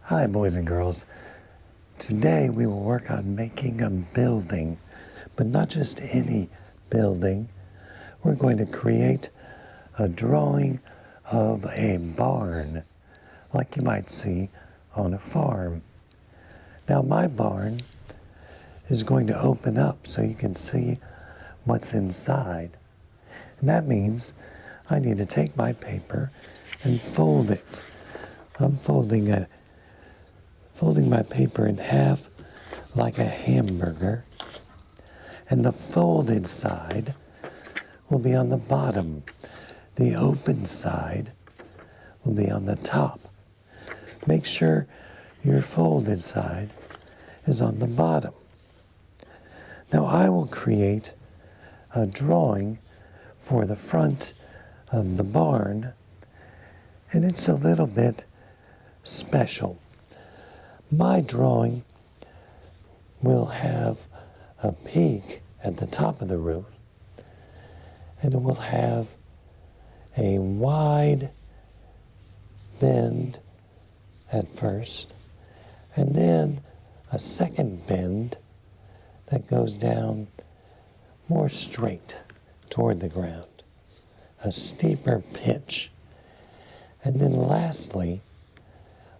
Hi, boys and girls. Today we will work on making a building, but not just any building. We're going to create a drawing of a barn, like you might see on a farm. Now, my barn is going to open up so you can see what's inside. And that means I need to take my paper and fold it. I'm folding my paper in half like a hamburger, and the folded side will be on the bottom. The open side will be on the top. Make sure your folded side is on the bottom. Now I will create a drawing for the front of the barn, and it's a little bit special. My drawing will have a peak at the top of the roof, and it will have a wide bend at first, and then a second bend that goes down more straight toward the ground, a steeper pitch, and then lastly,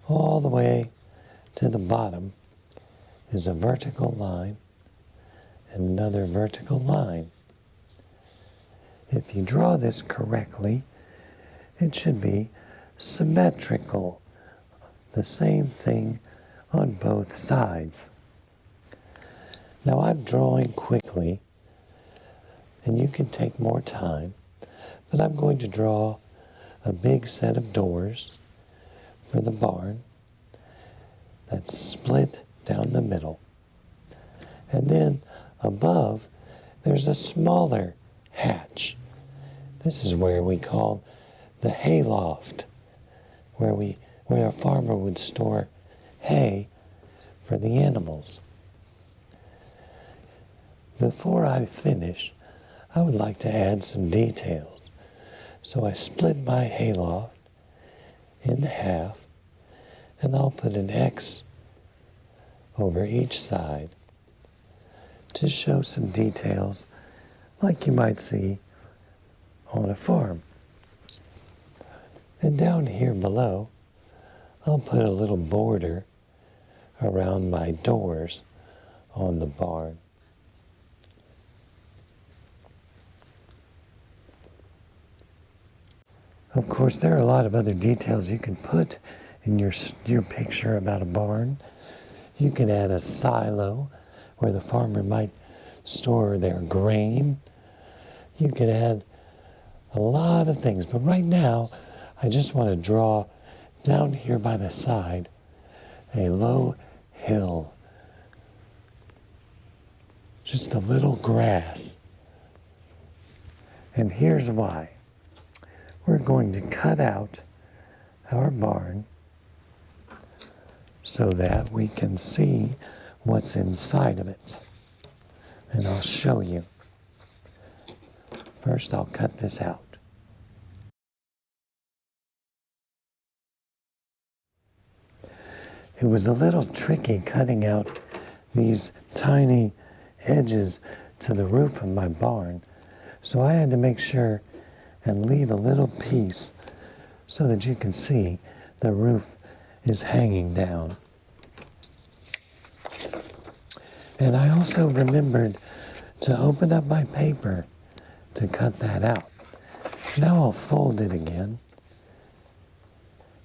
all the way to the bottom is a vertical line and another vertical line. If you draw this correctly, it should be symmetrical, the same thing on both sides. Now I'm drawing quickly, and you can take more time, but I'm going to draw a big set of doors for the barn that's split down the middle. And then above, there's a smaller hatch. This is where we call the hayloft, where a farmer would store hay for the animals. Before I finish, I would like to add some details. So I split my hayloft in half, and I'll put an X over each side to show some details like you might see on a farm. And down here below, I'll put a little border around my doors on the barn. Of course, there are a lot of other details you can put in your picture about a barn. You can add a silo where the farmer might store their grain. You can add a lot of things, but right now I just want to draw down here by the side a low hill, just a little grass. And here's why. We're going to cut out our barn so that we can see what's inside of it. And I'll show you. First, I'll cut this out. It was a little tricky cutting out these tiny edges to the roof of my barn, so I had to make sure and leave a little piece so that you can see the roof is hanging down. And I also remembered to open up my paper to cut that out. Now I'll fold it again.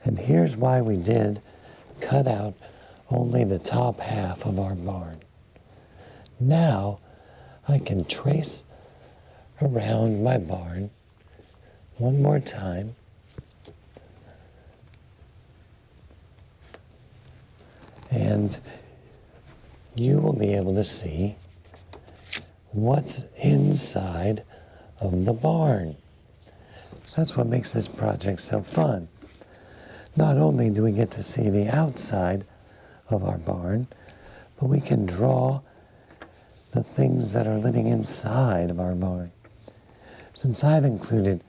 And here's why we did cut out only the top half of our barn. Now I can trace around my barn one more time. And you will be able to see what's inside of the barn. That's what makes this project so fun. Not only do we get to see the outside of our barn, but we can draw the things that are living inside of our barn. Since I've included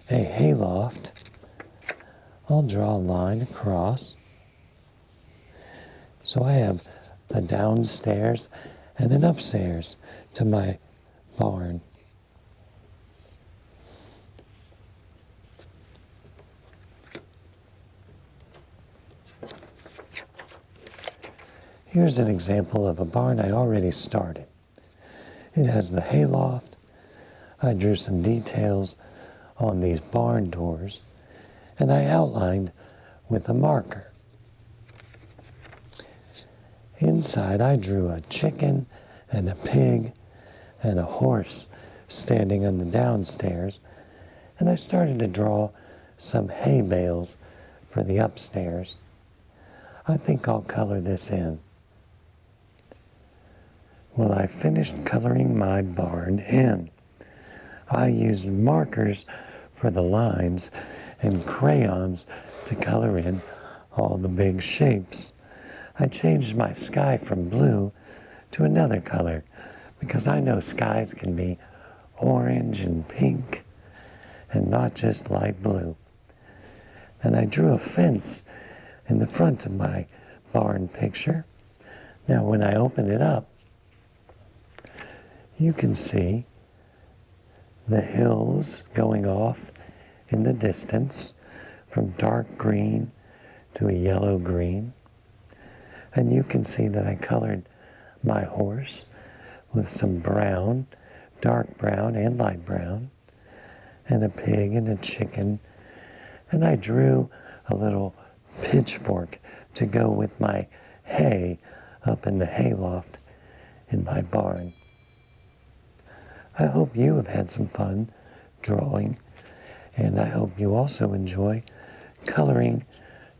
a hayloft, I'll draw a line across So I have a downstairs and an upstairs to my barn. Here's an example of a barn I already started. It has the hayloft. I drew some details on these barn doors, and I outlined with a marker. Inside I drew a chicken and a pig and a horse standing on the downstairs, and I started to draw some hay bales for the upstairs. I think I'll color this in. Well, I finished coloring my barn in. I used markers for the lines and crayons to color in all the big shapes. I changed my sky from blue to another color because I know skies can be orange and pink and not just light blue. And I drew a fence in the front of my barn picture. Now, when I open it up, you can see the hills going off in the distance from dark green to a yellow green. And you can see that I colored my horse with some brown, dark brown and light brown, and a pig and a chicken. And I drew a little pitchfork to go with my hay up in the hayloft in my barn. I hope you have had some fun drawing, and I hope you also enjoy coloring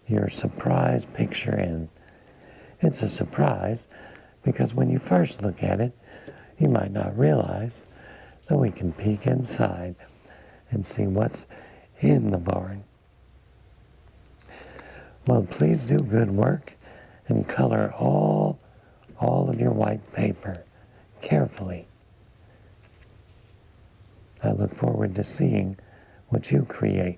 your surprise picture in. It's a surprise because when you first look at it, you might not realize that we can peek inside and see what's in the barn. Well, please do good work and color all of your white paper carefully. I look forward to seeing what you create.